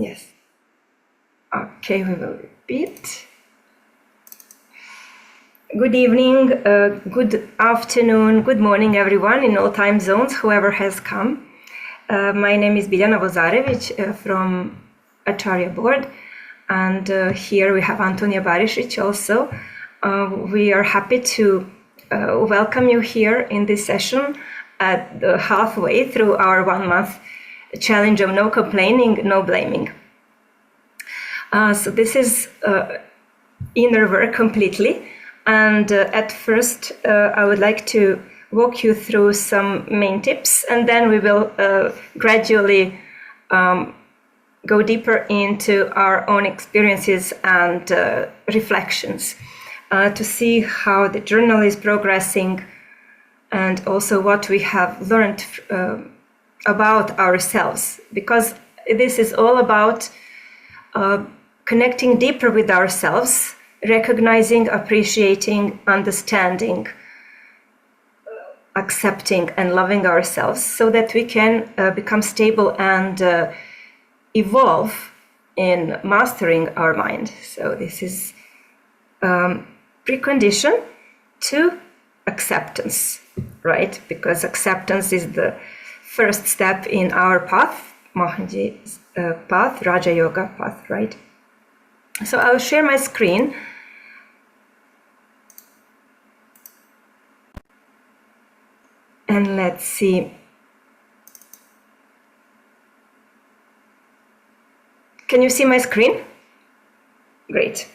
Yes. Okay, we will repeat. Good evening, good afternoon, good morning, everyone in all time zones, whoever has come. My name is Biljana Vozarevic from Acharya board, and here we have Antonija Barišić also. We are happy to welcome you here in this session at the halfway through our 1 month challenge of no complaining, no blaming. So this is inner work completely. And at first, I would like to walk you through some main tips, and then we will gradually go deeper into our own experiences and reflections to see how the journal is progressing and also what we have learned about ourselves, because this is all about connecting deeper with ourselves, recognizing, appreciating, understanding, accepting, and loving ourselves so that we can become stable and evolve in mastering our mind. So this is precondition to acceptance, right? Because acceptance is the first step in our path, Mohanji's path, Raja Yoga path, right? So I'll share my screen. And let's see. Can you see my screen? Great.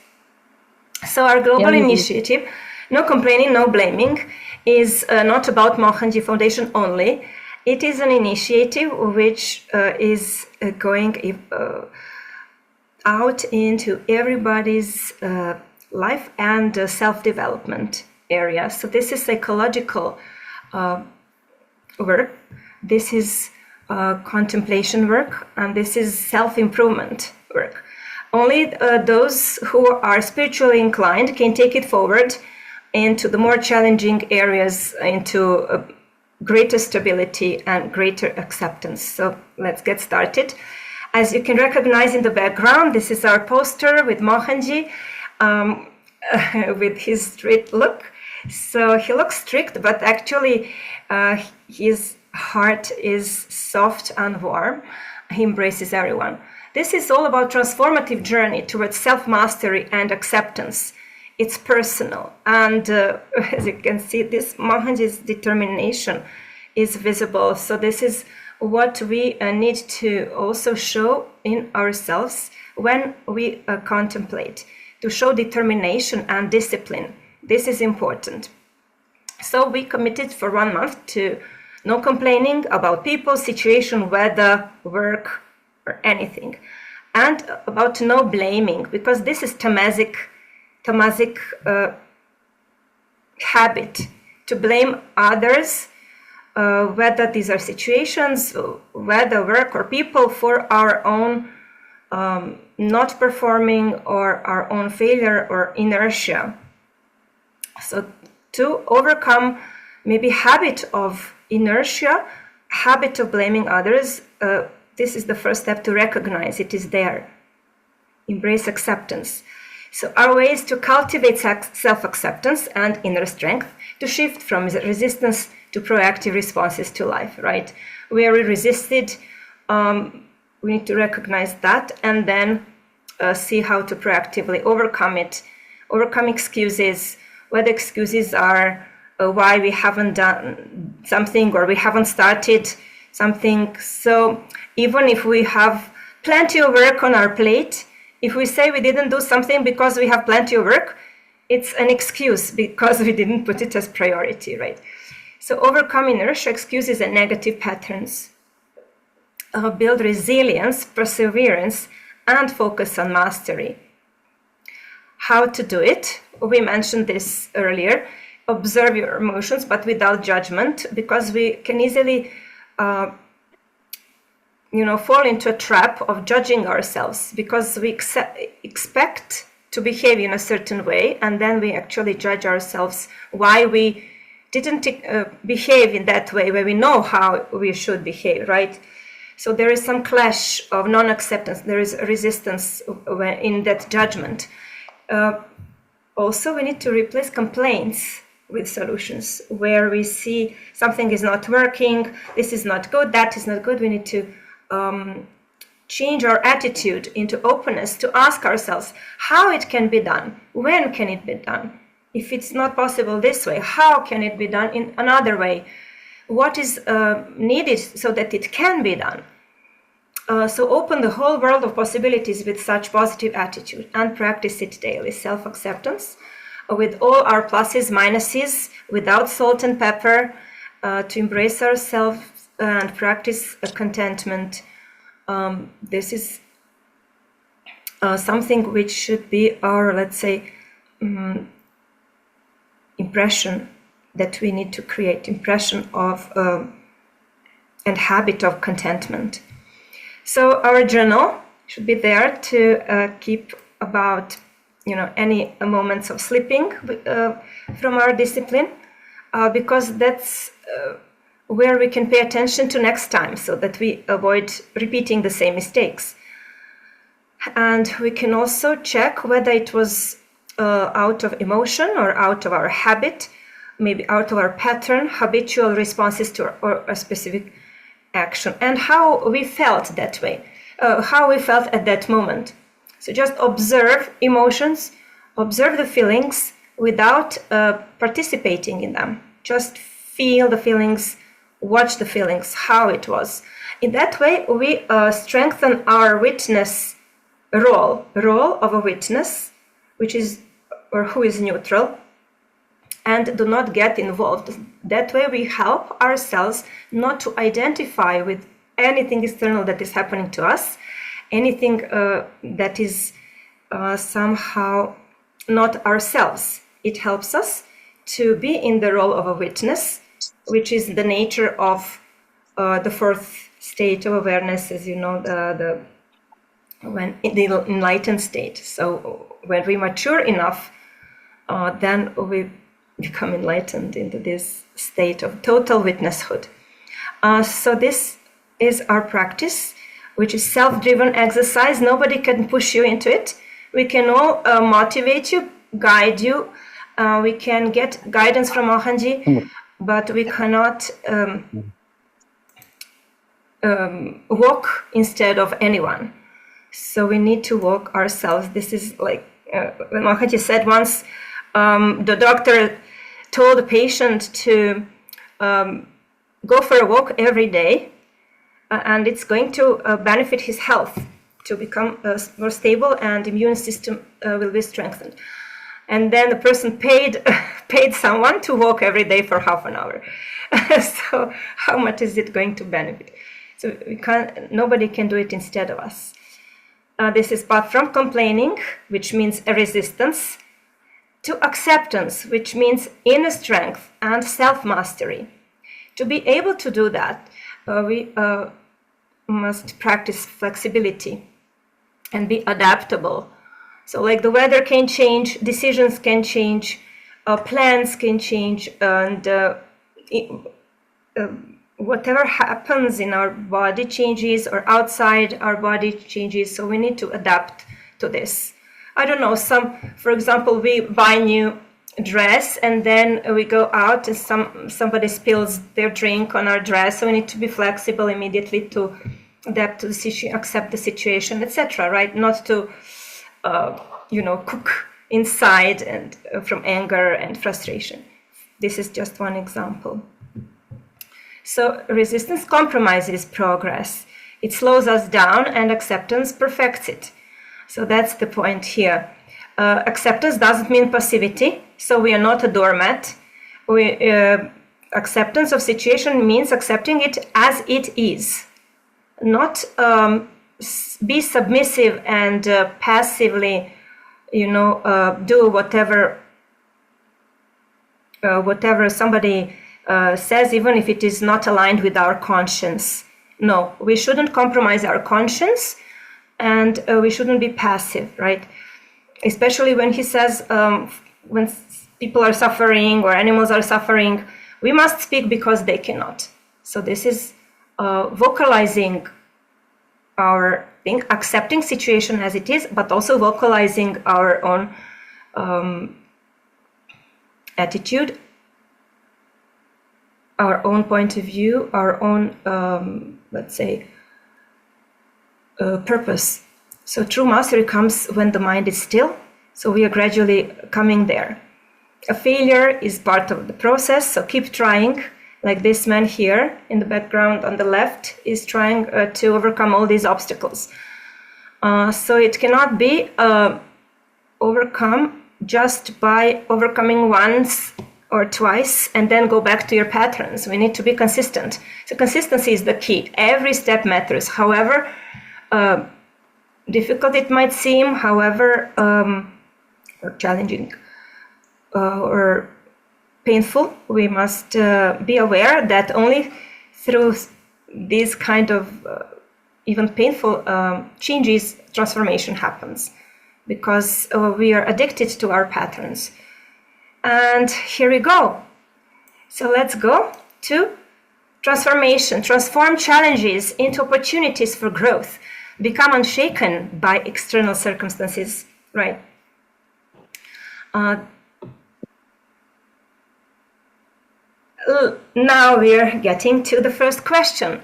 So our global initiative, No Complaining, No Blaming, is not about Mohanji Foundation only. It is an initiative which is going out into everybody's life and self-development area. So this is psychological work, this is contemplation work, and this is self-improvement work. Only those who are spiritually inclined can take it forward into the more challenging areas, into greater stability and greater acceptance. So let's get started. As you can recognize in the background, this is our poster with Mohanji with his strict look. So he looks strict, but actually his heart is soft and warm. He embraces everyone. This is all about transformative journey towards self-mastery and acceptance. It's personal. And as you can see, this Mohanji's determination is visible. So this is what we need to also show in ourselves when we contemplate, to show determination and discipline. This is important. So we committed for 1 month to no complaining about people, situation, weather, work, or anything. And about no blaming, because this is tamasic habit, to blame others, whether these are situations, whether work or people, for our own not performing or our own failure or inertia. So to overcome maybe habit of inertia, habit of blaming others, this is the first step to recognize it is there. Embrace acceptance. So our way is to cultivate self-acceptance and inner strength, to shift from resistance to proactive responses to life, right? Where we resisted, we need to recognize that and then see how to proactively overcome it, overcome excuses, whether excuses are why we haven't done something or we haven't started something. So even if we have plenty of work on our plate, if we say we didn't do something because we have plenty of work, it's an excuse because we didn't put it as priority, right? So overcome inertia, excuses, and negative patterns. Build resilience, perseverance, and focus on mastery. How to do it? We mentioned this earlier. Observe your emotions, but without judgment, because we can easily fall into a trap of judging ourselves, because we expect to behave in a certain way, and then we actually judge ourselves why we didn't behave in that way, where we know how we should behave, right? So there is some clash of non-acceptance. There is resistance in that judgment. Also, we need to replace complaints with solutions, where we see something is not working, this is not good, that is not good. We need to change our attitude into openness, to ask ourselves how it can be done, when can it be done? If it's not possible this way, how can it be done in another way? What is needed so that it can be done? So open the whole world of possibilities with such positive attitude and practice it daily. Self-acceptance with all our pluses, minuses, without salt and pepper, to embrace ourselves and practice contentment. This is something which should be our, let's say, impression that we need to create, impression of and habit of contentment. So our journal should be there to keep about, any moments of slipping from our discipline, because that's where we can pay attention to next time, so that we avoid repeating the same mistakes. And we can also check whether it was out of emotion or out of our habit, maybe out of our pattern, habitual responses to a specific action, and how we felt that way, how we felt at that moment. So just observe emotions, observe the feelings without participating in them. Just feel the feelings, watch the feelings, how it was. In that way, we strengthen our witness role of a witness, which is, or who is neutral, and do not get involved. That way we help ourselves not to identify with anything external that is happening to us, anything that is somehow not ourselves. It helps us to be in the role of a witness, which is the nature of the fourth state of awareness, as you know, when in the enlightened state. So when we mature enough, then we become enlightened into this state of total witnesshood. So this is our practice, which is self-driven exercise. Nobody can push you into it. We can all motivate you, guide you. We can get guidance from Mohanji, but we cannot walk instead of anyone. So we need to walk ourselves. This is like Mohanji said once, the doctor told the patient to go for a walk every day, and it's going to benefit his health, to become more stable, and immune system will be strengthened. And then the person paid someone to walk every day for half an hour. So how much is it going to benefit? So nobody can do it instead of us. This is path from complaining, which means a resistance, to acceptance, which means inner strength and self-mastery. To be able to do that, we must practice flexibility and be adaptable. So like the weather can change, decisions can change, plans can change, and whatever happens in our body changes, or outside our body changes, so we need to adapt to this. I don't know, for example, we buy new dress and then we go out and somebody spills their drink on our dress, so we need to be flexible immediately to adapt to the situation, accept the situation, etc., right? Not to, cook inside and from anger and frustration. This is just one example. So resistance compromises progress. It slows us down, and acceptance perfects it. So that's the point here. Acceptance doesn't mean passivity, so we are not a doormat. Acceptance of situation means accepting it as it is, not be submissive and passively, do whatever somebody says, even if it is not aligned with our conscience. No, we shouldn't compromise our conscience, and we shouldn't be passive, right? Especially when he says, when people are suffering or animals are suffering, we must speak because they cannot. So this is vocalizing our thing, accepting situation as it is, but also vocalizing our own attitude, our own point of view, our own, let's say, purpose. So true mastery comes when the mind is still. So we are gradually coming there. A failure is part of the process, so keep trying. Like this man here in the background on the left is trying to overcome all these obstacles. So it cannot be overcome just by overcoming once or twice and then go back to your patterns. We need to be consistent. So consistency is the key. Every step matters. However difficult it might seem, however or challenging or painful, we must be aware that only through these kind of even painful changes, transformation happens, because we are addicted to our patterns. And here we go. So let's go to transformation. Transform challenges into opportunities for growth. Become unshaken by external circumstances, right? Now we're getting to the first question.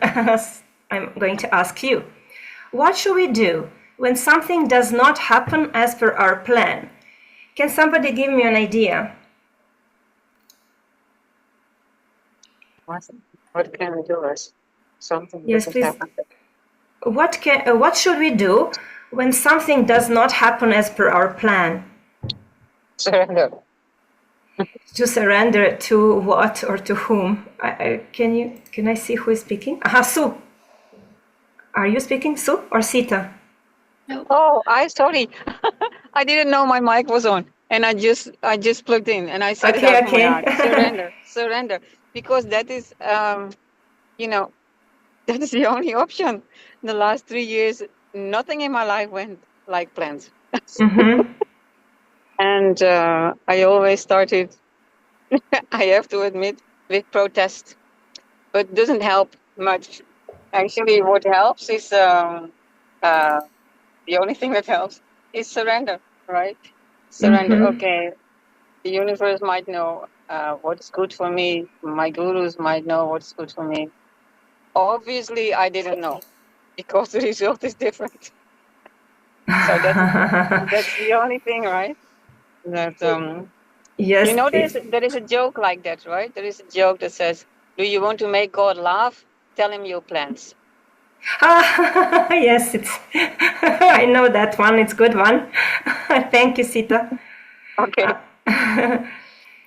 I'm going to ask you. What should we do when something does not happen as per our plan? Can somebody give me an idea? What can we do as something Yes, doesn't please. happen? What should we do when something does not happen as per our plan? Surrender. To surrender to what or to whom? Can I see who is speaking? Aha, Sue. Are you speaking, Sue or Sita? Oh, sorry. I didn't know my mic was on, and I just plugged in, and I said it out of my heart. Surrender, surrender, because that is, you know, that is the only option. In the last 3 years, nothing in my life went like planned, and I always started. I have to admit, with protest, but it doesn't help much. Actually, what helps is the only thing that helps is surrender, right? Surrender. Okay, the universe might know what's good for me. My gurus might know what's good for me. Obviously, I didn't know because the result is different. So that's the only thing, right? That yes. you know, there is a joke like that, right? There is a joke that says, "Do you want to make God laugh? Tell him your plans." Yes, it's. I know that one. It's a good one. Thank you, Sita. Okay.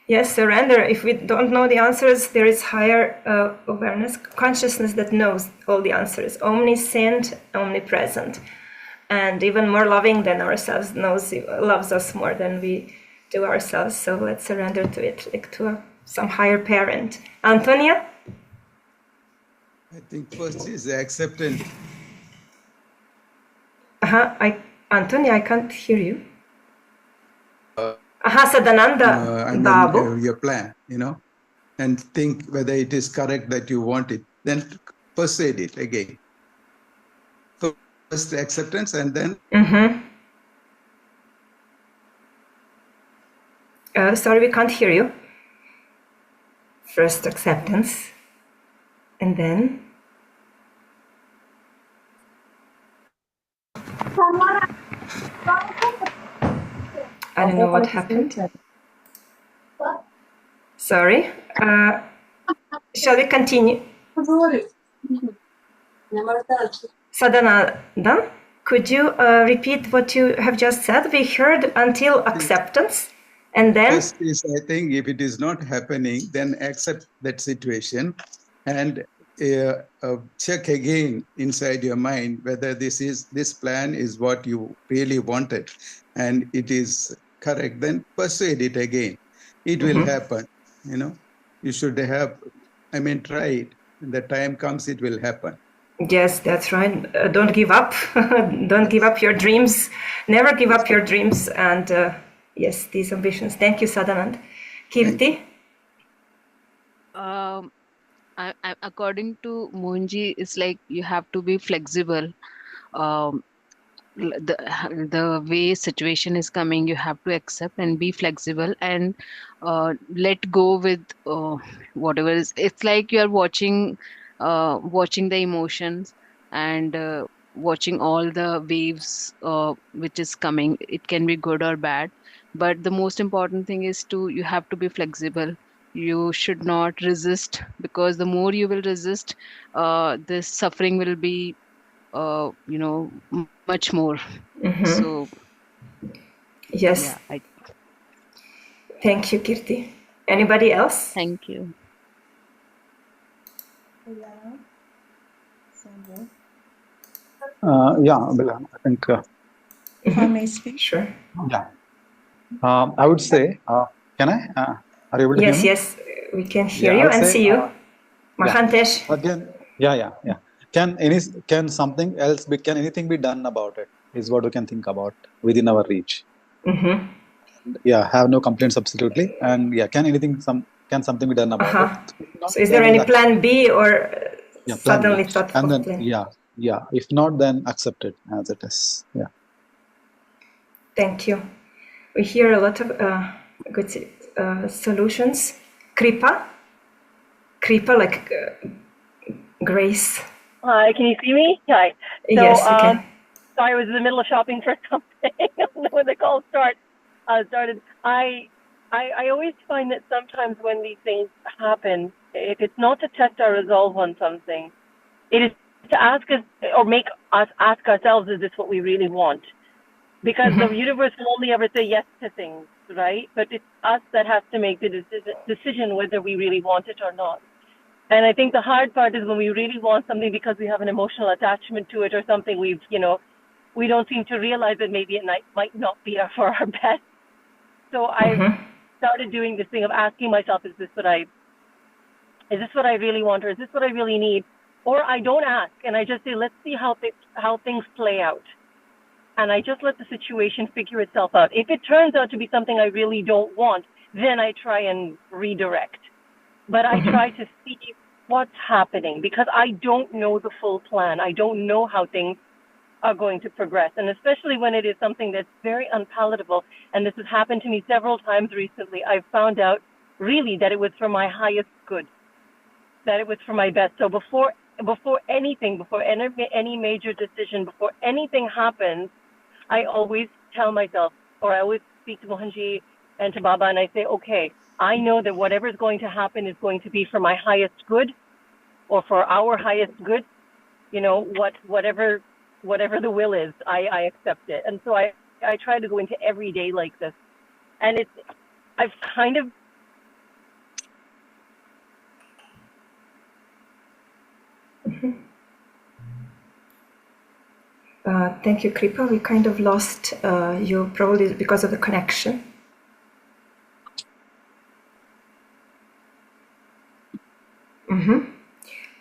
Yes, surrender. If we don't know the answers, there is higher awareness, consciousness that knows all the answers. Omniscient, omnipresent, and even more loving than ourselves. Loves us more than we do ourselves. So let's surrender to it, like to some higher parent. Antonia? I think first is acceptance. Antonia, I can't hear you. Sadananda, and Babu. then your plan, and think whether it is correct that you want it. Then persuade it again. First acceptance and then. Sorry, we can't hear you. First acceptance, and then. I don't know what happened. Sorry. Shall we continue? Sadananda, could you repeat what you have just said? We heard until acceptance, and then. First is, I think, if it is not happening, then accept that situation and check again inside your mind whether this plan is what you really wanted and it is correct. Then persuade it again. It will happen. You should try it. When the time comes, it will happen. Yes, that's right. Don't give up. Don't give up your dreams. Never give up your dreams. And yes, these ambitions. Thank you, Sadanand. Kirti? According to Mohanji, it's like you have to be flexible. the way situation is coming, you have to accept and be flexible and let go with whatever is. It's like you are watching the emotions and watching all the waves which is coming. It can be good or bad, but the most important thing is you have to be flexible. You should not resist, because the more you will resist, this suffering will be much more. So Yes. yeah, I Thank you, Kirti. Anybody else? thank you. Yeah, Bilhan, I think, If I may speak. Sure. yeah. I would say, can I? Are you able to hear me? Yes, we can hear Yeah, I you would and say, see you. Mohantesh. Again, yeah. Can anything be done about it? Is what we can think about within our reach. Yeah, have no complaints absolutely, and yeah, can something be done about it? If not, So is there then any plan B or plan B, suddenly thought and of then plan? yeah. If not, then accept it as it is. Yeah. Thank you. We hear a lot of good solutions. Kripa like grace. Hi, can you see me? Hi. So, Yes, we can. sorry, I was in the middle of shopping for something when the call started. I always find that sometimes when these things happen, if it's not to test our resolve on something, it is to ask us or make us ask ourselves, is this what we really want? Because the universe will only ever say yes to things, right? But it's us that has to make the decision whether we really want it or not. And I think the hard part is when we really want something because we have an emotional attachment to it or something, we don't seem to realize that maybe it might not be for our best. So I've started doing this thing of asking myself, is this what I really want, or is this what I really need? Or I don't ask, and I just say, let's see how things play out. And I just let the situation figure itself out. If it turns out to be something I really don't want, then I try and redirect. But I try to see what's happening, because I don't know the full plan. I don't know how things are going to progress. And especially when it is something that's very unpalatable, and this has happened to me several times recently, I've found out really that it was for my highest good, that it was for my best. So before anything, before any major decision, before anything happens, I always tell myself, or I always speak to Mohanji and to Baba, and I say, okay, I know that whatever is going to happen is going to be for my highest good, or for our highest good. Whatever the will is, I accept it. And so I try to go into every day like this. And I've kind of Thank you, Kripa. We kind of lost you, probably because of the connection.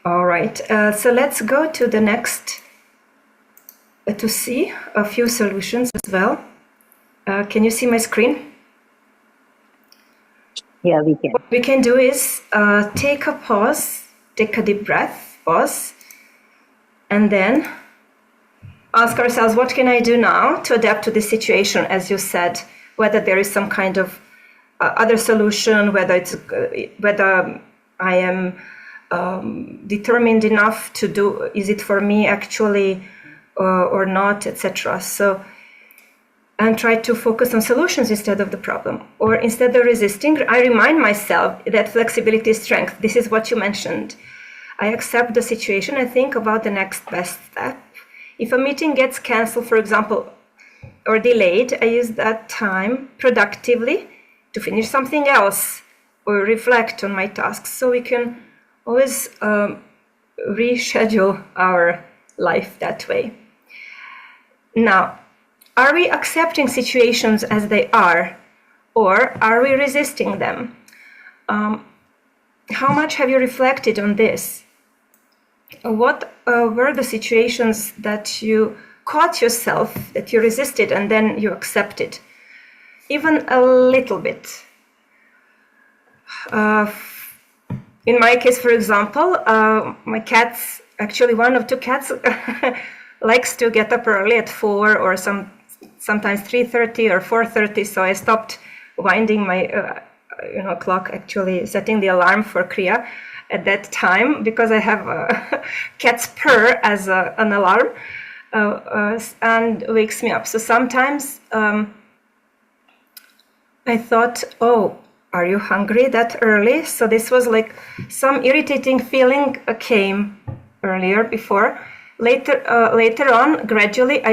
All right. So let's go to the next to see a few solutions as well. Can you see my screen? Yeah, we can. What we can do is take a pause, take a deep breath, pause, and then ask ourselves, what can I do now to adapt to this situation, as you said, whether there is some kind of other solution, whether I am determined enough to do, is it for me actually or not, etc. So, and try to focus on solutions instead of the problem. Or instead of resisting, I remind myself that flexibility is strength. This is what you mentioned. I accept the situation and think about the next best step. If a meeting gets cancelled, for example, or delayed, I use that time productively to finish something else or reflect on my tasks. So we can always reschedule our life that way. Now, are we accepting situations as they are, or are we resisting them? How much have you reflected on this? What were the situations that you caught yourself, that you resisted and then you accepted? Even a little bit. In my case, for example, my cats, actually one of two cats, likes to get up early at 4 or sometimes 3:30 or 4:30. So I stopped winding my clock, actually setting the alarm for kriya at that time, because I have a cat's purr as an alarm and wakes me up. So sometimes I thought, oh, are you hungry that early? So this was like some irritating feeling came earlier before. Later on, gradually,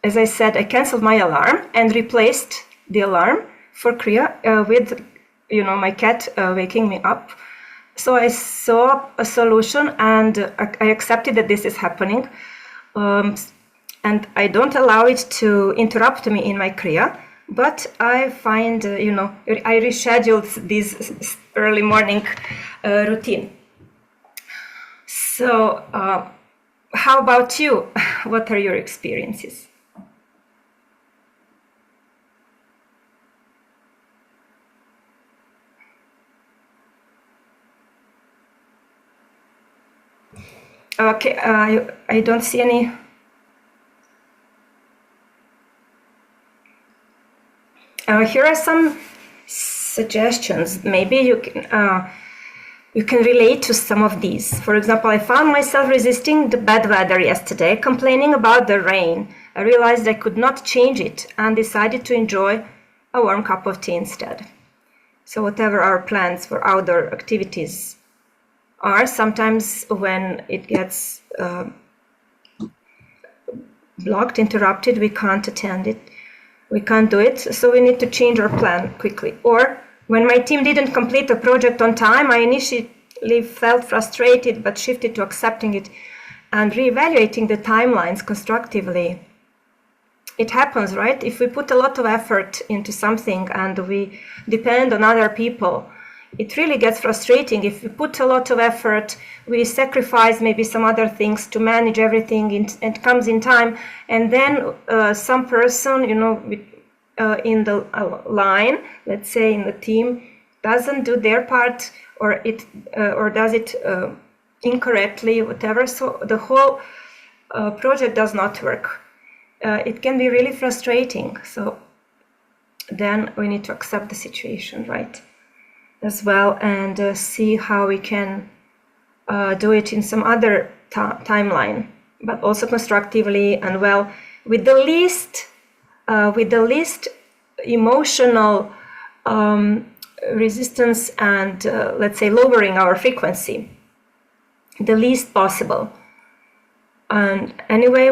as I said, I canceled my alarm and replaced the alarm for kriya with, my cat waking me up. So I saw a solution, and I accepted that this is happening, and I don't allow it to interrupt me in my kriya. But I find, I rescheduled this early morning routine. So, how about you? What are your experiences? Okay, I don't see any. Here are some suggestions. Maybe you can relate to some of these. For example, I found myself resisting the bad weather yesterday, complaining about the rain. I realized I could not change it and decided to enjoy a warm cup of tea instead. So whatever our plans for outdoor activities are, sometimes when it gets blocked, interrupted, we can't attend it. We can't do it, so we need to change our plan quickly. Or when my team didn't complete a project on time, I initially felt frustrated, but shifted to accepting it and reevaluating the timelines constructively. It happens, right? If we put a lot of effort into something and we depend on other people, it really gets frustrating. If we put a lot of effort, we sacrifice maybe some other things to manage everything, and it comes in time, and then some person, in the line, let's say in the team, doesn't do their part, or does it incorrectly, whatever. So the whole project does not work. It can be really frustrating. So then we need to accept the situation, right? As well, and see how we can do it in some other timeline, but also constructively and well, with the least emotional resistance and let's say lowering our frequency, the least possible. And anyway,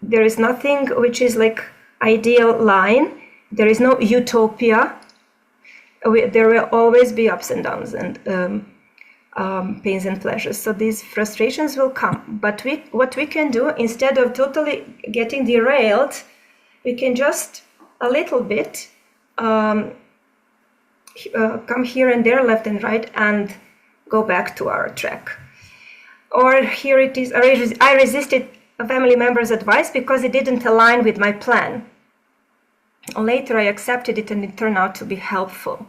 there is nothing which is like ideal line. There is no utopia. There will always be ups and downs and pains and pleasures. So these frustrations will come. But what we can do, instead of totally getting derailed, we can just a little bit come here and there, left and right, and go back to our track. Or here it is, I resisted a family member's advice because it didn't align with my plan. Later I accepted it and it turned out to be helpful.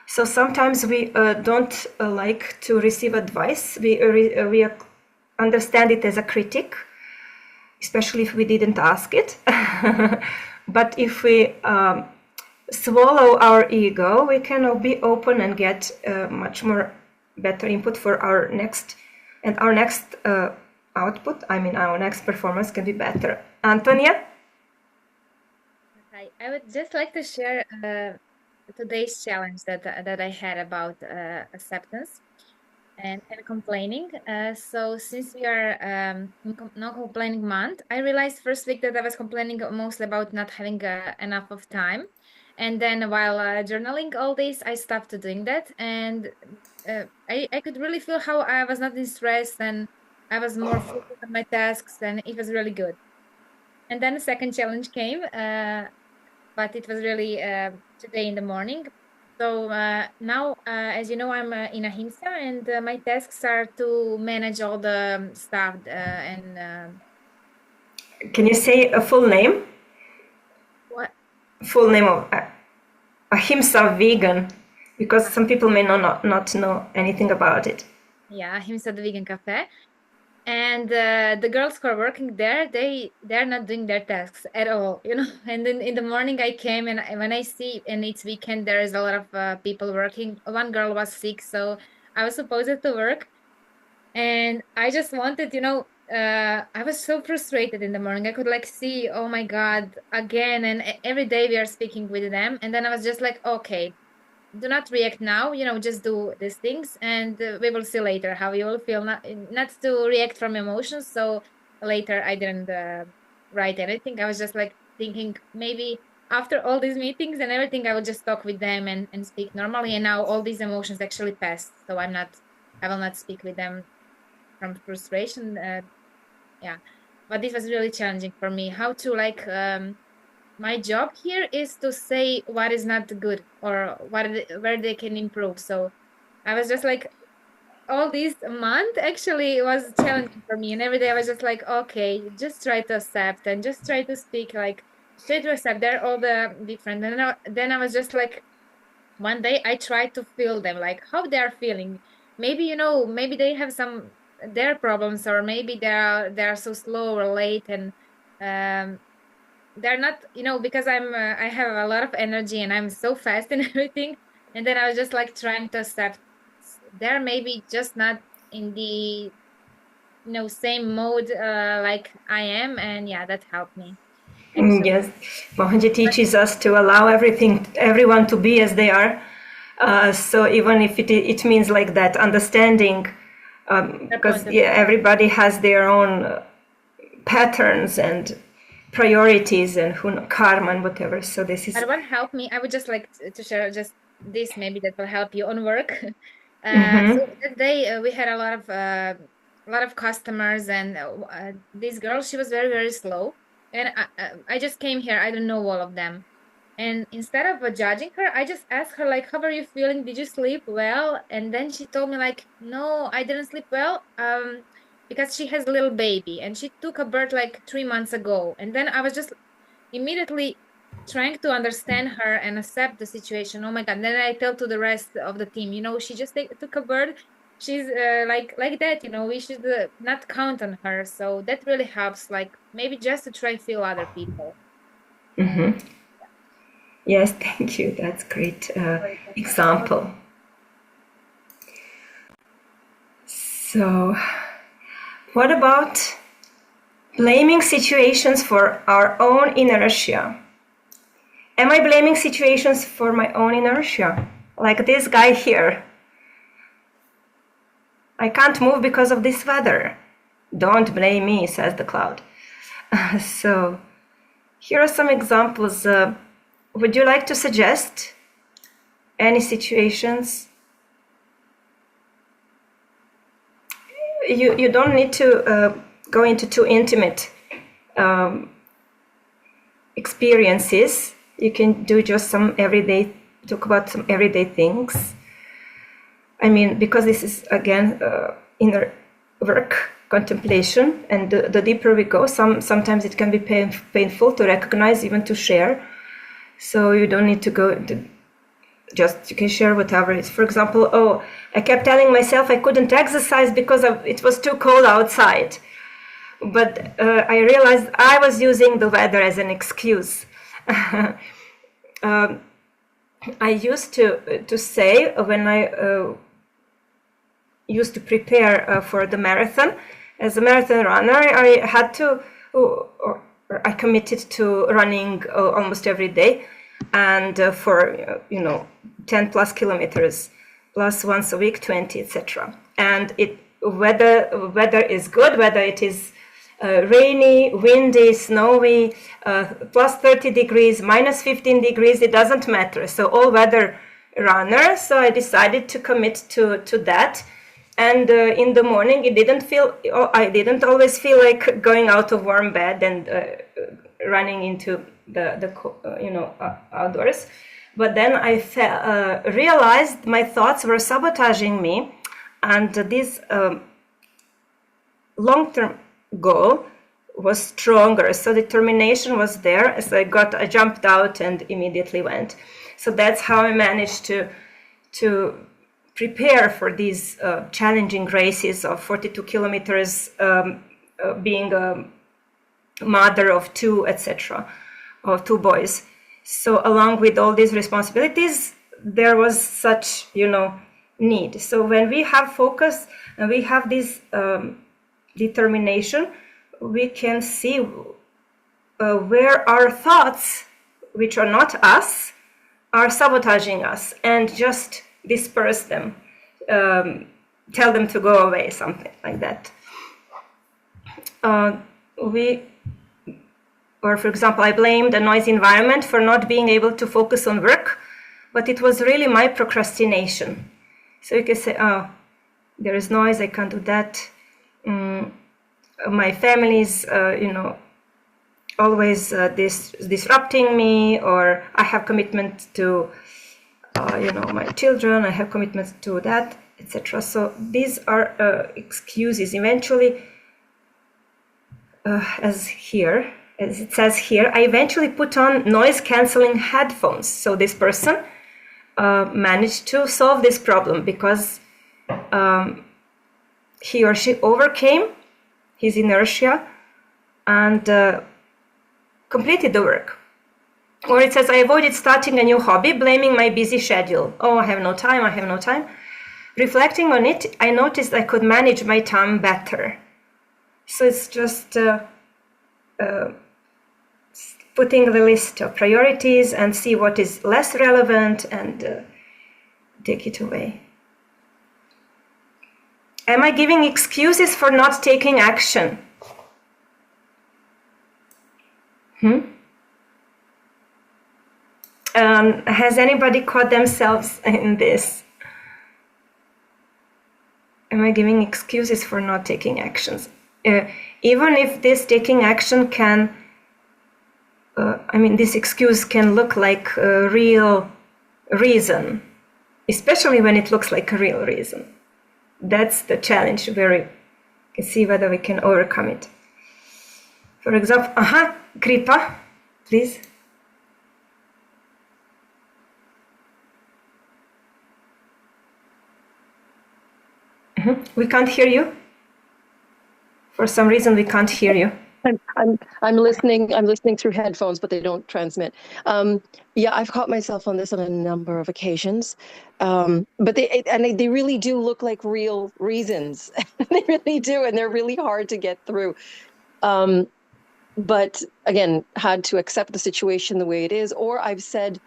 So sometimes we don't like to receive advice. We understand it as a critic, especially if we didn't ask it. But if we swallow our ego, we can be open and get much more better input for our next output. I mean, our next performance can be better. Antonia? Hi, I would just like to share today's challenge that I had about acceptance and complaining. So since we are no complaining month, I realized first week that I was complaining mostly about not having enough of time. And then while journaling all days, I stopped doing that. And I could really feel how I was not in stress and I was more focused on my tasks, and it was really good. And then the second challenge came, but it was really today in the morning. So now, as you know, I'm in Ahimsa, and my tasks are to manage all the stuff and. Can you say a full name? What? Full name of Ahimsa Vegan, because some people may not know anything about it. Yeah, Ahimsa the Vegan Cafe. And the girls who are working there, they're not doing their tasks at all, you know. And then in the morning I came, and when I see, and it's weekend, there is a lot of people working. One girl was sick, so I was supposed to work, and I just wanted, you know, I was so frustrated in the morning. I could like see, oh my God, again, and every day we are speaking with them, and then I was just like, okay, do not react now, you know, just do these things, and we will see later how you will feel. Not to react from emotions. So later I didn't write anything. I was just like thinking, maybe after all these meetings and everything, I will just talk with them and speak normally. And now all these emotions actually passed, so I will not speak with them from frustration. Yeah, but this was really challenging for me, how to like my job here is to say what is not good or where they can improve. So I was just like, all this month actually was challenging for me, and every day I was just like, okay, just try to accept and just try to speak, like try to accept they're all the different. And then I was just like, one day I tried to feel them, like how they are feeling. Maybe, you know, maybe they have some their problems, or maybe they are so slow or late, and they're not, you know, because I have a lot of energy and I'm so fast and everything. And then I was just like trying to accept they're maybe just not in the, you know, same mode like I am. And yeah, that helped me actually. Yes, Mohanji teaches us to allow everyone to be as they are. So even if it means like that, understanding, because everybody has their own patterns and priorities and karma and whatever. So this is. But what helped me, I would just like to share just this, maybe that will help you on work. So that day we had a lot of customers, and this girl, she was very, very slow, and I just came here, I don't know all of them. And instead of judging her, I just asked her, like, how are you feeling? Did you sleep well? And then she told me, like, no, I didn't sleep well, because she has a little baby and she took a birth like 3 months ago. And then I was just immediately trying to understand her and accept the situation. Oh my God. And then I tell to the rest of the team, you know, she just took a birth. She's like that, you know, we should not count on her. So that really helps, like maybe just to try to feel other people. Yes, thank you. That's great example. So, what about blaming situations for our own inertia? Am I blaming situations for my own inertia? Like this guy here. I can't move because of this weather. Don't blame me, says the cloud. So, here are some examples. Would you like to suggest any situations? You don't need to go into too intimate experiences. You can do just some everyday, talk about some everyday things. I mean, because this is, again, inner work, contemplation, and the deeper we go, sometimes it can be painful to recognize, even to share. So you don't need to go to you can share whatever it is. For example, I kept telling myself I couldn't exercise because it was too cold outside. But I realized I was using the weather as an excuse. I used to say, when I used to prepare for the marathon, as a marathon runner, I had to, or I committed to running almost every day, and for 10 plus kilometers, plus once a week 20, etc. And weather is good, whether it is rainy, windy, snowy, plus 30 degrees, minus 15 degrees, it doesn't matter. So all weather runner. So I decided to commit to that. And in the morning, I didn't always feel like going out of warm bed and running into the outdoors. But then I realized my thoughts were sabotaging me, and this long-term goal was stronger. So determination was there. So I jumped out and immediately went. So that's how I managed to prepare for these challenging races of 42 kilometers, being a mother of two, etc., of two boys. So along with all these responsibilities, there was such, need. So when we have focus and we have this determination, we can see where our thoughts, which are not us, are sabotaging us, and just disperse them, tell them to go away, something like that. Or for example, I blamed the noisy environment for not being able to focus on work, but it was really my procrastination. So you can say, oh, there is noise, I can't do that. My family's, always disrupting me, or I have commitment to, my children, I have commitment to that, etc. So these are excuses. Eventually, as it says here, I eventually put on noise-canceling headphones. So this person managed to solve this problem because he or she overcame his inertia and completed the work. Or it says, I avoided starting a new hobby, blaming my busy schedule. Oh, I have no time. Reflecting on it, I noticed I could manage my time better. So it's just putting the list of priorities and see what is less relevant and take it away. Am I giving excuses for not taking action? Has anybody caught themselves in this? Am I giving excuses for not taking actions? Even if this taking action can, this excuse can look like a real reason, especially when it looks like a real reason. That's the challenge where we can see whether we can overcome it. For example, Kripa, please. We can't hear you. For some reason, we can't hear you. I'm listening. I'm listening through headphones, but they don't transmit. I've caught myself on this on a number of occasions, but they really do look like real reasons. They really do, and they're really hard to get through. But again, had to accept the situation the way it is, or I've said,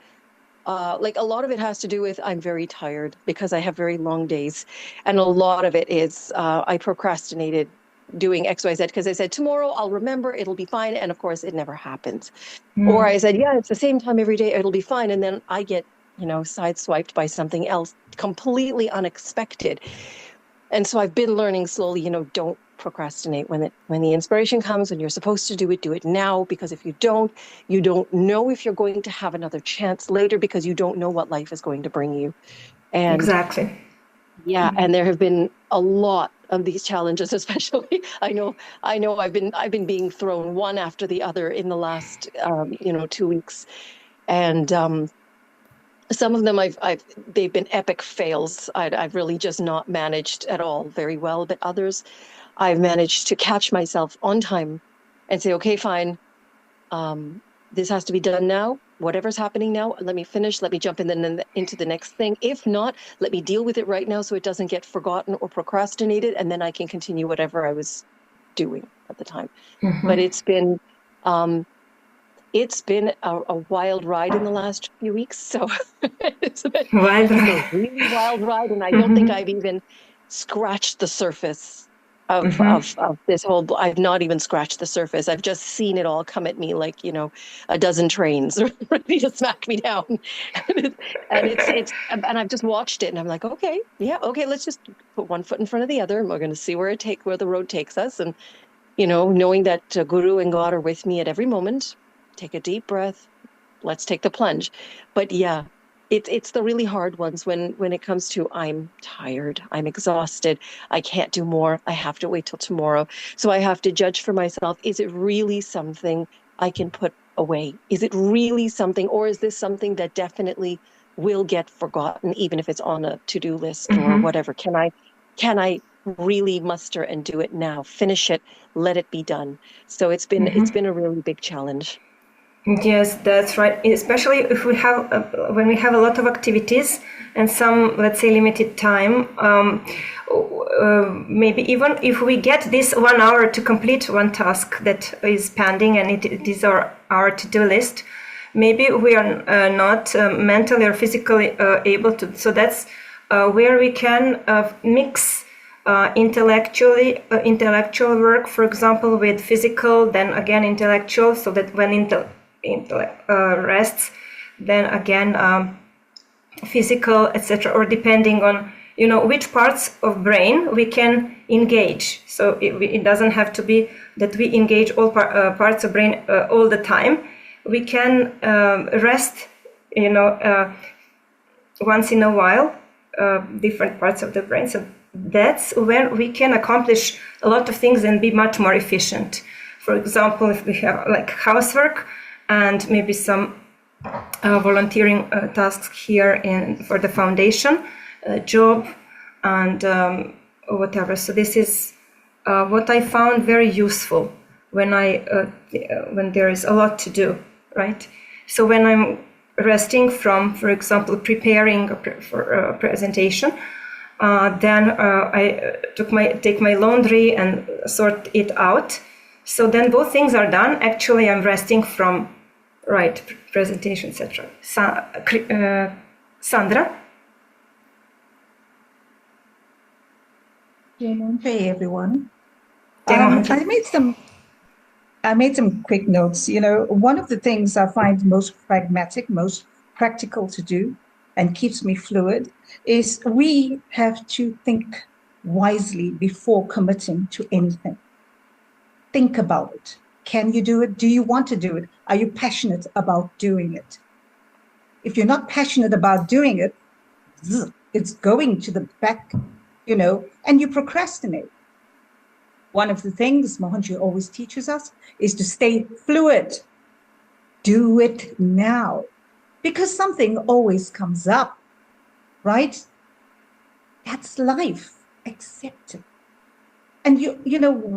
like a lot of it has to do with I'm very tired because I have very long days, and a lot of it is I procrastinated doing XYZ because I said tomorrow I'll remember, it'll be fine, and of course it never happens. Or I said, it's the same time every day, it'll be fine, and then I get sideswiped by something else completely unexpected. And so I've been learning slowly, don't procrastinate when the inspiration comes, when you're supposed to do it now, because if you don't know if you're going to have another chance later, because you don't know what life is going to bring you. And exactly. Yeah, and there have been a lot of these challenges, especially I know I've been being thrown one after the other in the last 2 weeks, and some of them they've been epic fails. I've really just not managed at all very well, but others I've managed to catch myself on time and say, okay, fine, this has to be done now. Whatever's happening now, let me finish, let me jump into the next thing. If not, let me deal with it right now so it doesn't get forgotten or procrastinated, and then I can continue whatever I was doing at the time. But it's been a wild ride in the last few weeks. So it's been a really wild ride, and I don't think I've even scratched the surface of this whole. I've not even scratched the surface. I've just seen it all come at me like a dozen trains ready to smack me down, and I've just watched it, and I'm like, okay, let's just put one foot in front of the other, and we're going to see where the road takes us, and knowing that Guru and God are with me at every moment. Take a deep breath. Let's take the plunge. But yeah, it's the really hard ones when it comes to I'm tired, I'm exhausted, I can't do more, I have to wait till tomorrow. So I have to judge for myself, is it really something I can put away? Is it really something, or is this something that definitely will get forgotten, even if it's on a to-do list or whatever. Can I really muster and do it now? Finish it, let it be done. So it's been a really big challenge. Yes, that's right. Especially if we have when we have a lot of activities and some, let's say, limited time. Maybe even if we get this 1 hour to complete one task that is pending and it is our to-do list, maybe we are not mentally or physically able to. So that's where we can mix intellectual work, for example, with physical, then again intellectual, so that when intellect rests, then again physical, etc., or depending on which parts of brain we can engage. So it doesn't have to be that we engage all parts of brain all the time. We can rest once in a while different parts of the brain. So that's when we can accomplish a lot of things and be much more efficient. For example, if we have like housework and maybe some volunteering tasks here for the foundation, job, and whatever. So this is what I found very useful when there is a lot to do, right? So when I'm resting from, for example, preparing for a presentation, then I take my laundry and sort it out. So then both things are done. Actually, I'm resting from presentation, etc. Sandra? Hey everyone. I made some quick notes. One of the things I find most pragmatic, most practical to do and keeps me fluid is we have to think wisely before committing to anything. Think about it. Can you do it? Do you want to do it? Are you passionate about doing it? If you're not passionate about doing it, it's going to the back, and you procrastinate. One of the things Mohanji always teaches us is to stay fluid. Do it now, because something always comes up, right? That's life. Accept it. And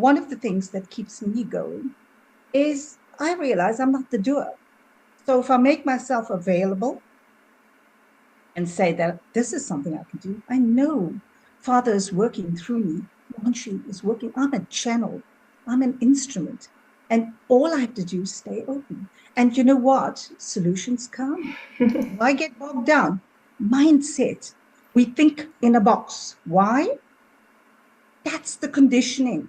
one of the things that keeps me going is I realize I'm not the doer. So if I make myself available and say that this is something I can do, I know Father is working through me. Mohanji is working. I'm a channel. I'm an instrument. And all I have to do is stay open. And you know what? Solutions come. Why get bogged down? Mindset. We think in a box. Why? That's the conditioning.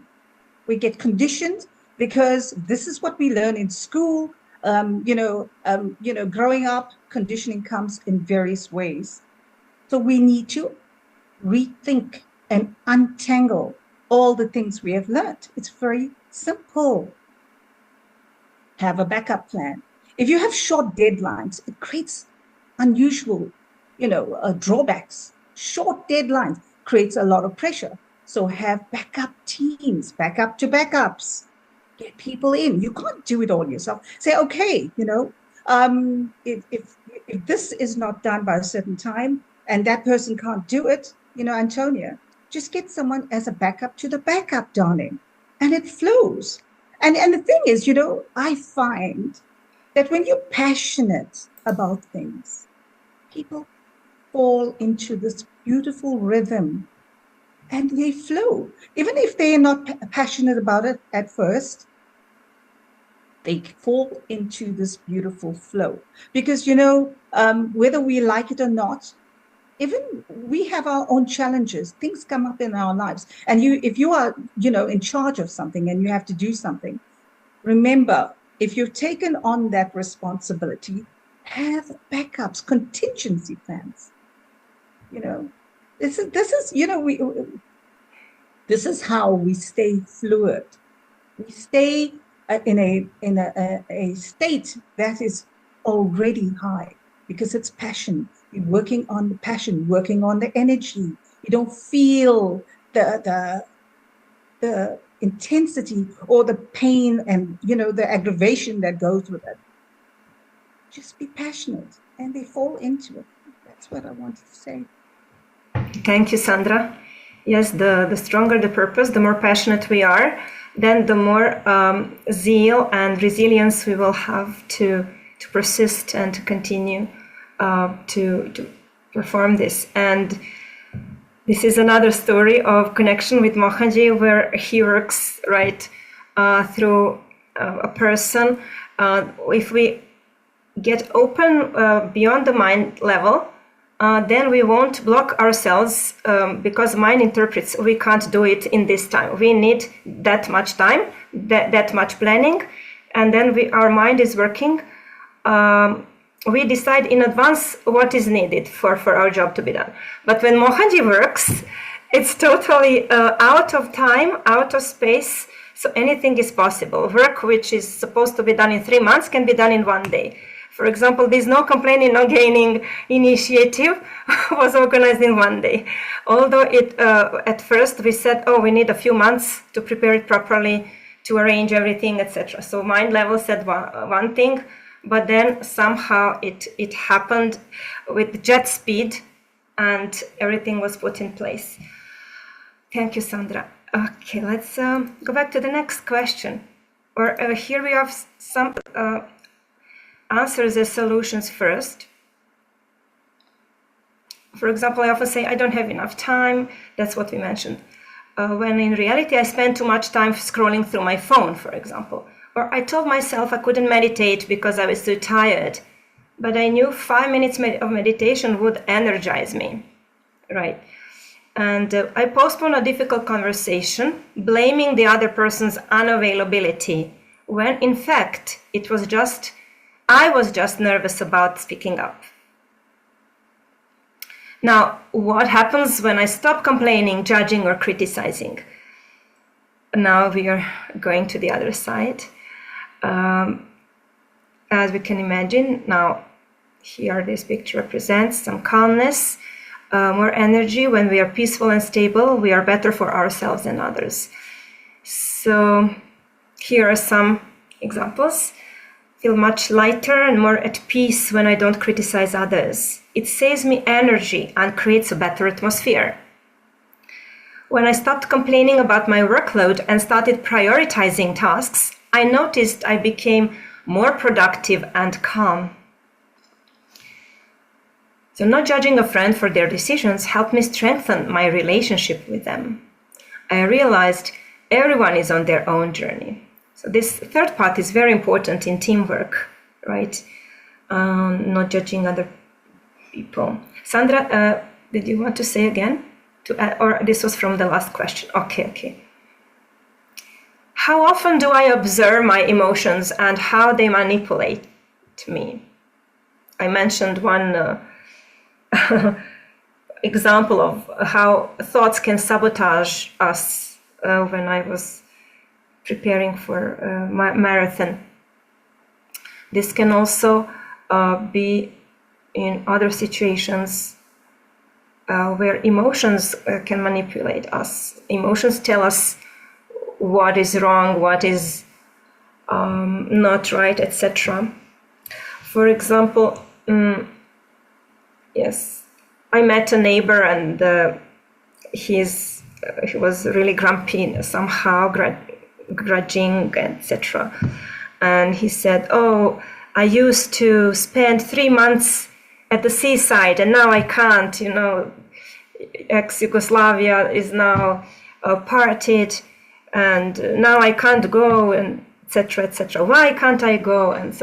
We get conditioned because this is what we learn in school. Growing up, conditioning comes in various ways. So we need to rethink and untangle all the things we have learned. It's very simple. Have a backup plan. If you have short deadlines, it creates unusual, drawbacks. Short deadlines creates a lot of pressure. So have backup teams, backup to backups. Get people in. You can't do it all yourself. Say, okay, if this is not done by a certain time and that person can't do it, Antonia, just get someone as a backup to the backup, darling. And it flows. And the thing is, I find that when you're passionate about things, people fall into this beautiful rhythm and they flow. Even if they're not passionate about it at first, they fall into this beautiful flow. Because, whether we like it or not, even we have our own challenges. Things come up in our lives. And if you are, in charge of something and you have to do something, remember, if you've taken on that responsibility, have backups, contingency plans. This is how we stay fluid. We stay in a state that is already high because it's passion. You're working on the passion, working on the energy. You don't feel the intensity or the pain and the aggravation that goes with it. Just be passionate, and they fall into it. That's what I wanted to say. Thank you, Sandra. Yes, the stronger the purpose, the more passionate we are, then the more zeal and resilience we will have to persist and to continue to perform this. And this is another story of connection with Mohanji, where he works through a person. If we get open beyond the mind level, then we won't block ourselves because mind interprets we can't do it in this time. We need that much time, that much planning, and then our mind is working. We decide in advance what is needed for our job to be done. But when Mohanji works, it's totally out of time, out of space, so anything is possible. Work which is supposed to be done in 3 months can be done in 1 day. For example, this No Complaining, No Gaining initiative was organized in 1 day. Although at first we said, we need a few months to prepare it properly, to arrange everything, etc. So mind level said one thing, but then somehow it happened with jet speed and everything was put in place. Thank you, Sandra. Okay, let's go back to the next question. Here we have some answers as solutions first. For example, I often say, I don't have enough time. That's what we mentioned. When in reality, I spend too much time scrolling through my phone, for example. Or I told myself I couldn't meditate because I was too tired. But I knew 5 minutes of meditation would energize me, right? And I postponed a difficult conversation, blaming the other person's unavailability, when in fact, I was just nervous about speaking up. Now, what happens when I stop complaining, judging, or criticizing? Now we are going to the other side. As we can imagine, now here this picture represents some calmness, more energy. When we are peaceful and stable, we are better for ourselves and others. So here are some examples. Feel much lighter and more at peace when I don't criticize others. It saves me energy and creates a better atmosphere. When I stopped complaining about my workload and started prioritizing tasks, I noticed I became more productive and calm. So not judging a friend for their decisions helped me strengthen my relationship with them. I realized everyone is on their own journey. So this third part is very important in teamwork, right? Not judging other people. Sandra, did you want to say again? Or this was from the last question. Okay. How often do I observe my emotions and how they manipulate me? I mentioned one example of how thoughts can sabotage us when I was preparing for my marathon. This can also be in other situations where emotions can manipulate us. Emotions tell us what is wrong, what is not right, etc. For example, yes, I met a neighbor and he was really grumpy, somehow grudging, etc. And he said, I used to spend 3 months at the seaside and now I can't, ex-Yugoslavia is now parted and now I can't go, and etc. Why can't I go? And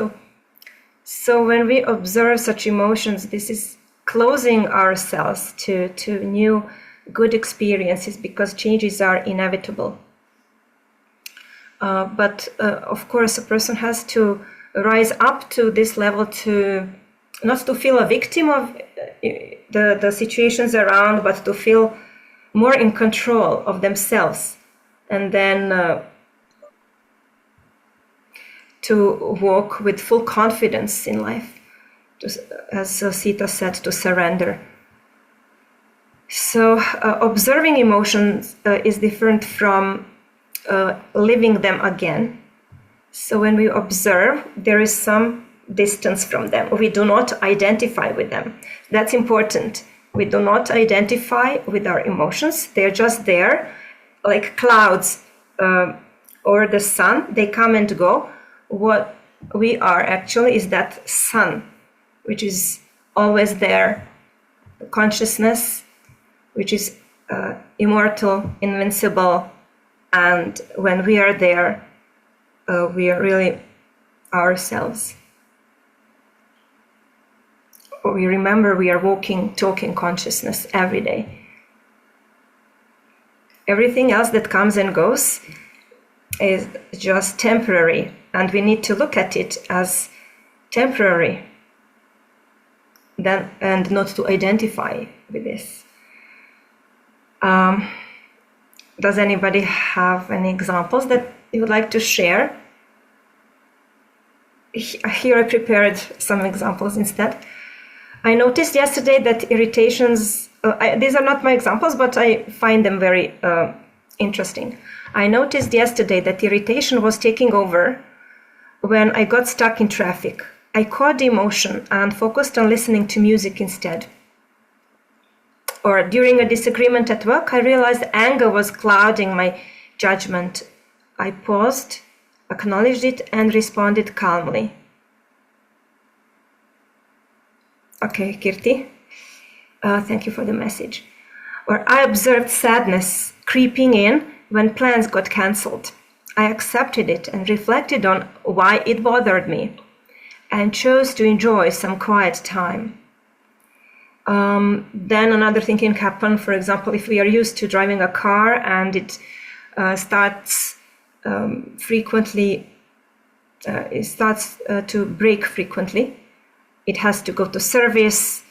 so when we observe such emotions, this is closing ourselves to new good experiences because changes are inevitable. But of course, a person has to rise up to this level to not to feel a victim of the situations around, but to feel more in control of themselves, and then to walk with full confidence in life, as Sita said, to surrender. So observing emotions is different from living them again. So when we observe, there is some distance from them. We do not identify with them. That's important. We do not identify with our emotions. They're just there, like clouds or the sun. They come and go. What we are actually is that sun, which is always there, consciousness, which is immortal, invincible, and when we are there, we are really ourselves. We remember we are walking, talking consciousness every day. Everything else that comes and goes is just temporary, and we need to look at it as temporary, then, and not to identify with this. Does anybody have any examples that you would like to share? Here I prepared some examples instead. I noticed yesterday that irritations, these are not my examples, but I find them very interesting. I noticed yesterday that irritation was taking over when I got stuck in traffic. I caught the emotion and focused on listening to music instead. Or during a disagreement at work, I realized anger was clouding my judgment. I paused, acknowledged it, and responded calmly. Okay, Kirti, thank you for the message. Or I observed sadness creeping in when plans got cancelled. I accepted it and reflected on why it bothered me and chose to enjoy some quiet time. Then another thing can happen. For example, if we are used to driving a car and it starts frequently, to break frequently, it has to go to service,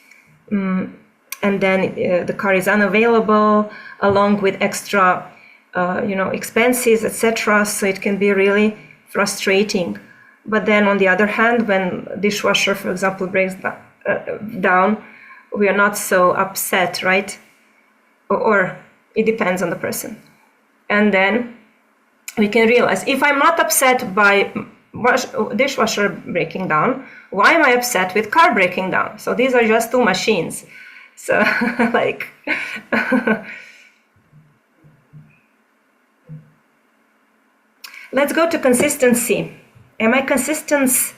and then the car is unavailable, along with extra, expenses, etc. So it can be really frustrating. But then, on the other hand, when dishwasher, for example, breaks down, we are not so upset, right? Or it depends on the person. And then we can realize, if I'm not upset by dishwasher breaking down, why am I upset with car breaking down? So these are just two machines. So like, let's go to consistency. Am I consistent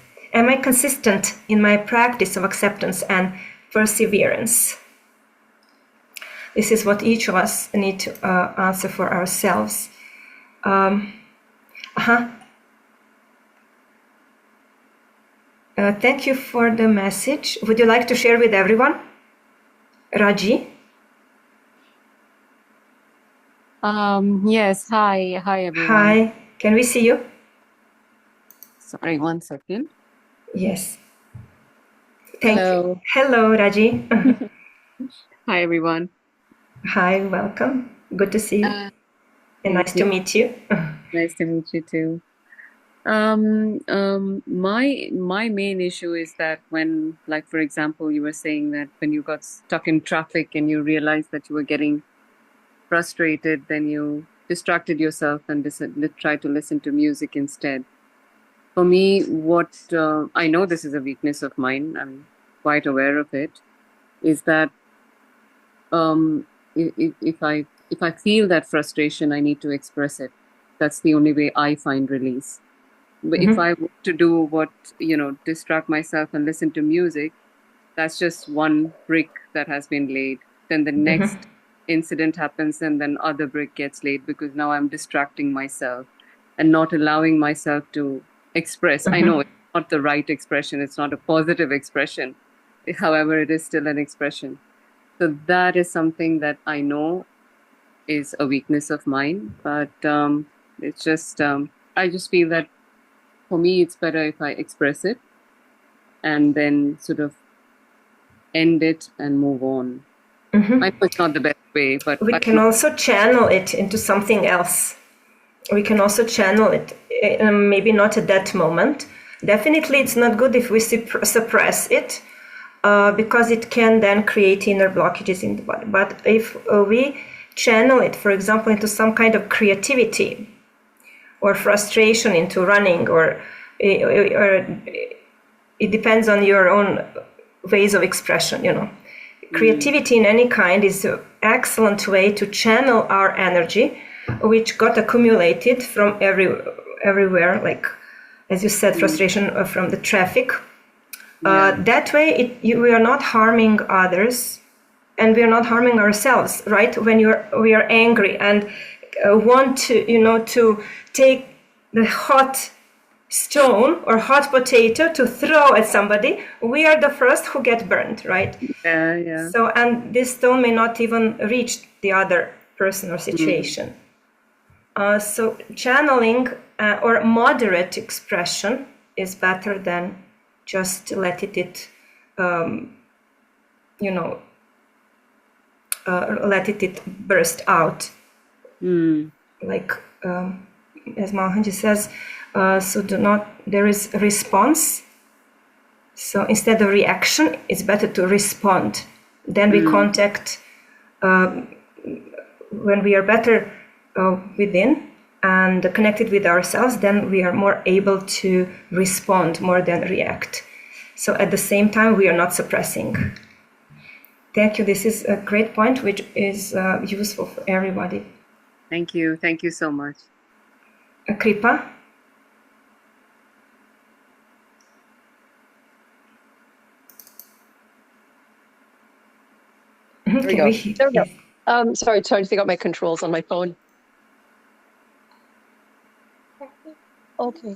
in my practice of acceptance and perseverance? This is what each of us need to answer for ourselves. Thank you for the message. Would you like to share with everyone? Raji? Yes. Hi, everyone. Hi. Can we see you? Sorry, 1 second. Yes. Thank Hello. you. Hello, Raji. Hi, everyone. Hi, welcome. Good to see you. And nice to meet you. Nice to meet you too. My main issue is that when, like, for example, you were saying that when you got stuck in traffic and you realized that you were getting frustrated, then you distracted yourself and tried to listen to music instead. For me, what I know this is a weakness of mine, I'm quite aware of it, is that if I feel that frustration, I need to express it. That's the only way I find release. But if I want to do what, distract myself and listen to music, that's just one brick that has been laid. Then the next incident happens and then other brick gets laid, because now I'm distracting myself and not allowing myself to express. I know it's not the right expression. It's not a positive expression. However, it is still an expression. So that is something that I know is a weakness of mine. But it's just, I just feel that for me, it's better if I express it and then sort of end it and move on. I know it's not the best way, but we can also channel it into something else. We can also channel it, maybe not at that moment. Definitely, it's not good if we suppress it, because it can then create inner blockages in the body. But if we channel it, for example, into some kind of creativity or frustration into running or it depends on your own ways of expression, Creativity in any kind is an excellent way to channel our energy, which got accumulated from everywhere, like, as you said, frustration from the traffic. That way, we are not harming others, and we are not harming ourselves, right? When we are angry and want to, to take the hot stone or hot potato to throw at somebody, we are the first who get burned, right? Yeah. So, and this stone may not even reach the other person or situation. So channeling or moderate expression is better than just let it burst out. Like, as Mohanji says, there is a response. So instead of reaction, it's better to respond. Then we contact, when we are better within and connected with ourselves, then we are more able to respond more than react. So at the same time, we are not suppressing. Thank you. This is a great point, which is useful for everybody. Thank you. Thank you so much. Kripa? There we go. There we go. Sorry, trying to figure out my controls on my phone. Okay,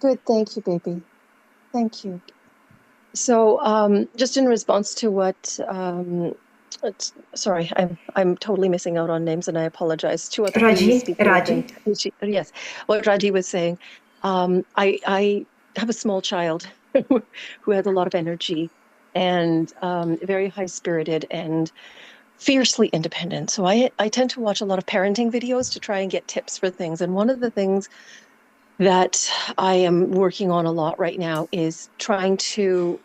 good. Thank you, baby. Thank you. So, just in response to what, sorry, I'm totally missing out on names, and I apologize. Two other Raji. Yes, what Raji was saying. I have a small child who has a lot of energy and very high-spirited and fiercely independent. So I tend to watch a lot of parenting videos to try and get tips for things. And one of the things that I am working on a lot right now is trying to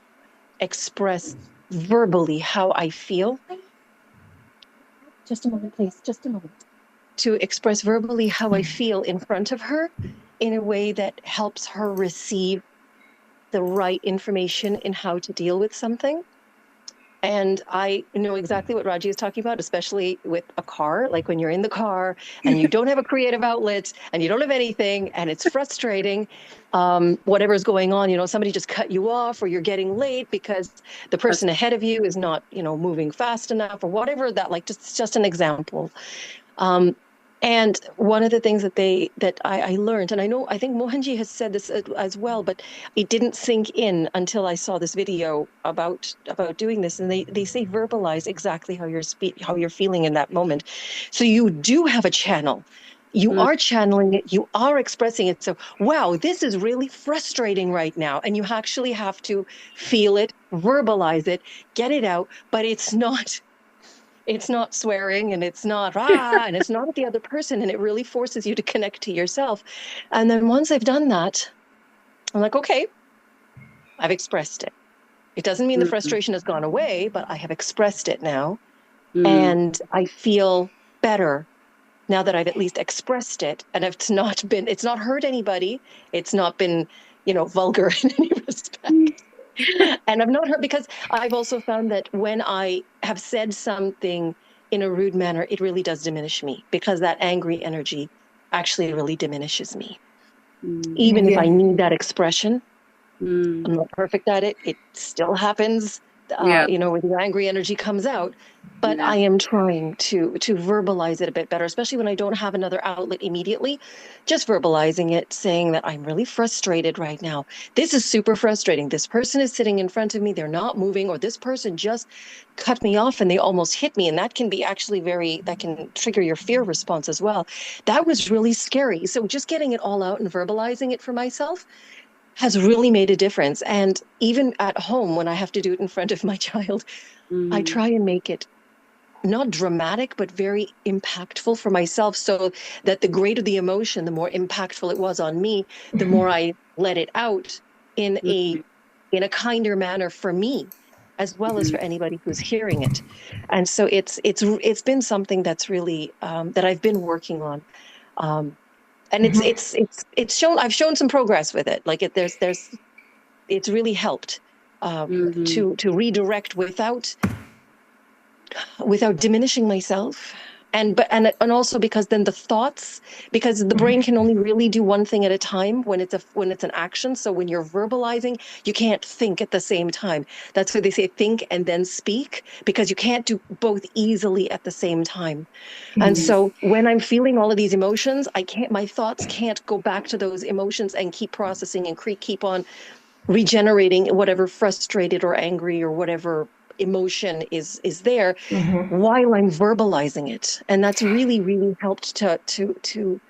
express verbally how I feel. Just a moment, please. Just a moment. To express verbally how I feel in front of her in a way that helps her receive the right information in how to deal with something. And I know exactly what Raji is talking about, especially with a car, like when you're in the car and you don't have a creative outlet and you don't have anything and it's frustrating, whatever's going on, somebody just cut you off or you're getting late because the person ahead of you is not, moving fast enough or whatever that, like, just an example. And one of the things that I learned, and I think Mohanji has said this as well, but it didn't sink in until I saw this video about doing this. And they say verbalize exactly how you're feeling in that moment. So you do have a channel. You are channeling it. You are expressing it. So, wow, this is really frustrating right now. And you actually have to feel it, verbalize it, get it out. But it's not swearing and it's not and it's not at the other person, and it really forces you to connect to yourself. And then once I've done that, I'm like, okay, I've expressed it. It doesn't mean the frustration has gone away, but I have expressed it now. And I feel better now that I've at least expressed it, and it's not hurt anybody. It's not been, vulgar in any respect. And I've not heard, because I've also found that when I have said something in a rude manner, it really does diminish me, because that angry energy actually really diminishes me. Even if I need that expression, I'm not perfect at it. It still happens, when the angry energy comes out. But I am trying to verbalize it a bit better, especially when I don't have another outlet immediately. Just verbalizing it, saying that I'm really frustrated right now. This is super frustrating. This person is sitting in front of me. They're not moving, or this person just cut me off and they almost hit me. And that can be actually that can trigger your fear response as well. That was really scary. So just getting it all out and verbalizing it for myself has really made a difference. And even at home, when I have to do it in front of my child, I try and make it not dramatic, but very impactful for myself, so that the greater the emotion, the more impactful it was on me, the more I let it out in a kinder manner for me, as well as for anybody who's hearing it. And so it's been something that's really that I've been working on. And it's shown, I've shown some progress with it. Like there's it's really helped to redirect without diminishing myself. And also because then the thoughts, because the brain can only really do one thing at a time when it's an action. So when you're verbalizing, you can't think at the same time. That's why they say think and then speak, because you can't do both easily at the same time. And so when I'm feeling all of these emotions, my thoughts can't go back to those emotions and keep processing and keep on regenerating whatever frustrated or angry or whatever emotion is there while I'm verbalizing it. And that's really, really helped to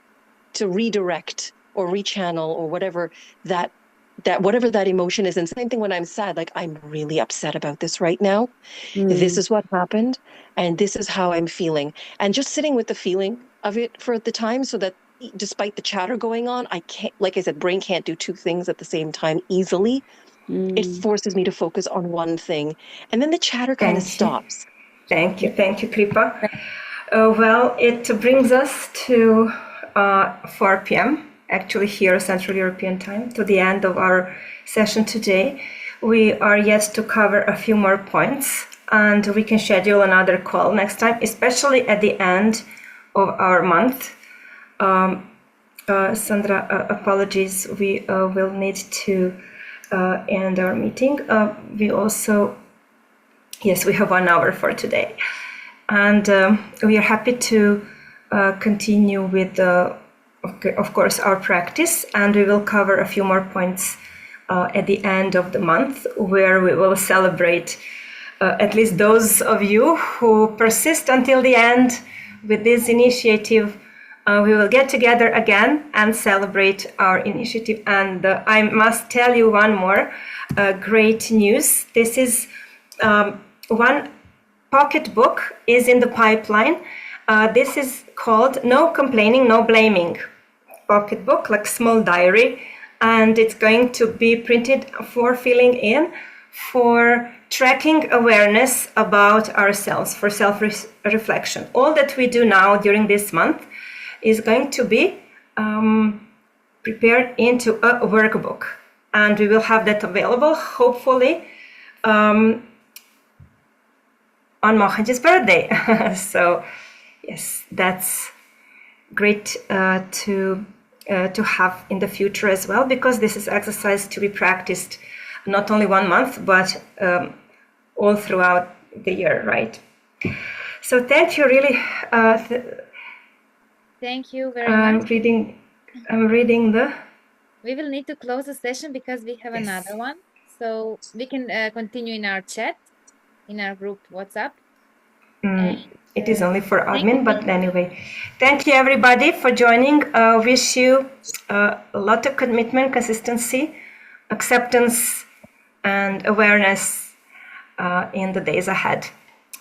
redirect or rechannel or whatever whatever that emotion is. And same thing when I'm sad, like I'm really upset about this right now. This is what happened and this is how I'm feeling. And just sitting with the feeling of it for the time, so that despite the chatter going on, I can't, like I said, brain can't do two things at the same time easily. It forces me to focus on one thing, and then the chatter kind of stops. Thank you, Kripa. Well, it brings us to 4 p.m. actually here, Central European time, to the end of our session today. We are yet to cover a few more points, and we can schedule another call next time, especially at the end of our month. Sandra, apologies, we will need to end our meeting. We have 1 hour for today. And we are happy to continue with, of course, our practice. And we will cover a few more points at the end of the month, where we will celebrate at least those of you who persist until the end with this initiative. We will get together again and celebrate our initiative. And I must tell you one more great news. This is one pocket book is in the pipeline. This is called No Complaining, No Blaming pocket book, like small diary. And it's going to be printed for filling in, for tracking awareness about ourselves, for self-reflection. All that we do now during this month is going to be prepared into a workbook. And we will have that available, hopefully, on Mohanji's birthday. So, yes, that's great to have in the future as well, because this is exercise to be practiced not only 1 month, but all throughout the year, right? So thank you, really. Thank you very much. I'm reading the... We will need to close the session because we have another one. So we can continue in our chat, in our group WhatsApp. It is only for admin, but anyway. Thank you, everybody, for joining. Wish you a lot of commitment, consistency, acceptance, and awareness in the days ahead.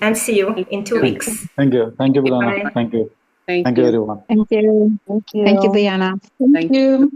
And see you in 2 weeks. Thank you. Thank you, Bilana. Thank you. Thank you, everyone. Thank you. Thank you, Diana. Thank you.